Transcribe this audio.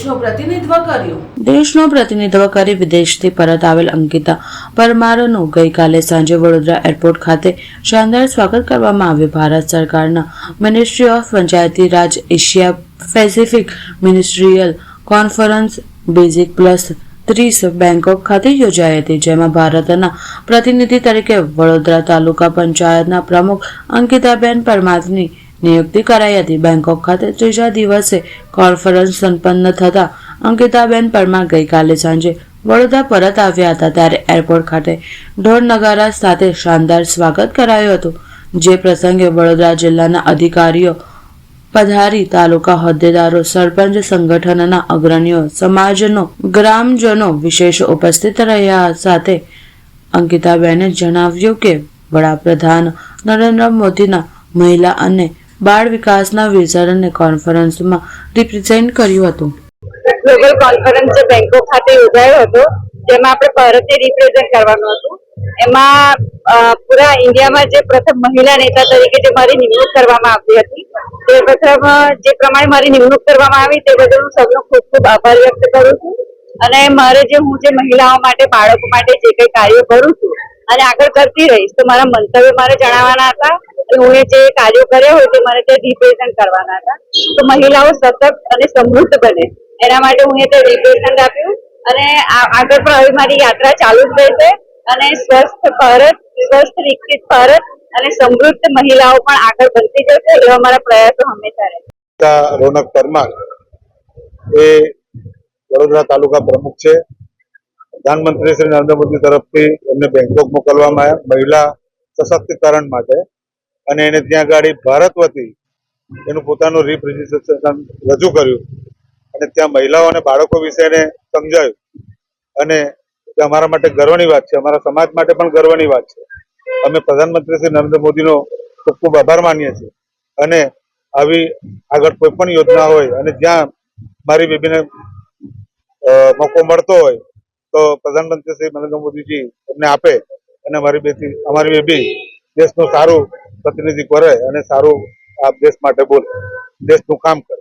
દેશનું પ્રતિનિધિત્વ કરી વિદેશથી પરત આવેલ અંકિતા પરમારનું ગઈકાલે સાંજે વડોદરા એરપોર્ટ ખાતે શાનદાર સ્વાગત કરવામાં આવ્યું. ભારત સરકારના ministry of Panchayati Raj Asia Pacific ministerial conference basic +30 Bangkok ખાતે યોજાઈ હતી, જેમાં ભારતના પ્રતિનિધિ તરીકે વડોદરા તાલુકા પંચાયતના પ્રમુખ અંકિતાબેન પરમારની નિયુક્તિ કરાઈ હતી. બેંકોક ખાતે ત્રીજા દિવસે કોન્ફરન્સ સંપન્ન થતા અંકિતાબેન પરમાર ગઈકાલે સાંજે વડોદરા પરત આવ્યા હતા, ત્યારે એરપોર્ટ ખાતે ઢોલ નગારા સાથે શાનદાર સ્વાગત કરાયું હતું. જે પ્રસંગે વડોદરા જિલ્લાના અધિકારીઓ પધારી તાલુકા હોદ્દેદારો, સરપંચ, સંગઠનના અગ્રણીઓ, સમાજનો ગ્રામજનો વિશેષ ઉપસ્થિત રહ્યા. સાથે અંકિતાબેને જણાવ્યું કે વડાપ્રધાન નરેન્દ્ર મોદીના મહિલા અને બાળ વિકાસના વિઝનને કોન્ફરન્સમાં રિપ્રેઝેન્ટ કર્યું હતું. ગ્લોબલ કોન્ફરન્સ જે બેંકોક ખાતે યોજાયો હતો, જેમાં આપણે ભારતને રિપ્રેઝેન્ટ કરવાનું હતું. એમાં પૂરા ઇન્ડિયામાં જે પ્રથમ મહિલા નેતા તરીકે જે મારી નિમણૂક કરવામાં આવી હતી, તે પ્રથમ જે પ્રમાણે મારી નિમણૂક કરવામાં આવી તે બદલ હું સૌનો ખૂબ ખૂબ આભાર વ્યક્ત કરું છું. અને મારે હું જે મહિલાઓ માટે, બાળકો માટે જે કંઈ કાર્યો કરું છું અને આગળ કરતી રહીશ, તો મારા મંતવ્ય મારે જણાવવાના હતા. હું જે કાર્યો કર્યા હોય તે મારે ત્યાં રિપ્રેઝેન્ટ કરવાના હતા. તો મહિલાઓ સતત અને સમૃદ્ધ બને એના માટે હું તે રિપ્રેઝેન્ટ આપ્યું. અને આગળ પણ હવે મારી યાત્રા ચાલુ જ રહેશે અને સ્વસ્થ ભારત, સ્વસ્થ વિકસિત ભારત અને સમૃદ્ધ મહિલાઓ પણ આગળ બનતી જશે એવા મારા પ્રયાસો હંમેશા રહે. રોનક પરમાર એ વડોદરા તાલુકા પ્રમુખ છે. પ્રધાનમંત્રી શ્રી નરેન્દ્ર મોદી તરફથી એમને બેંકોક મોકલવામાં આવ્યા મહિલા સશક્તિકરણ માટે, અને એને ત્યાં આગળ ભારત વતી એનું પોતાનું રિપ્રેઝન્ટેશન રજૂ કર્યું અને ત્યાં મહિલાઓ અને બાળકો વિશે એને સમજાયું. અને અમારા માટે ગર્વની વાત છે, અમારા સમાજ માટે પણ ગર્વની વાત છે. અમે પ્રધાનમંત્રી શ્રી નરેન્દ્ર મોદીનો ખૂબ ખૂબ આભાર માનીએ છીએ. અને આવી આગળ કોઈ પણ યોજના હોય અને જ્યાં મારી બેબીને મોકો મળતો હોય તો પ્રધાનમંત્રી શ્રી નરેન્દ્ર મોદીજી એમને આપે અને અમારી બેબી દેશનું સારું પ્રતિનિધિત્વ કરે અને સારું આ દેશ માટે બોલે, દેશનું કામ કરે.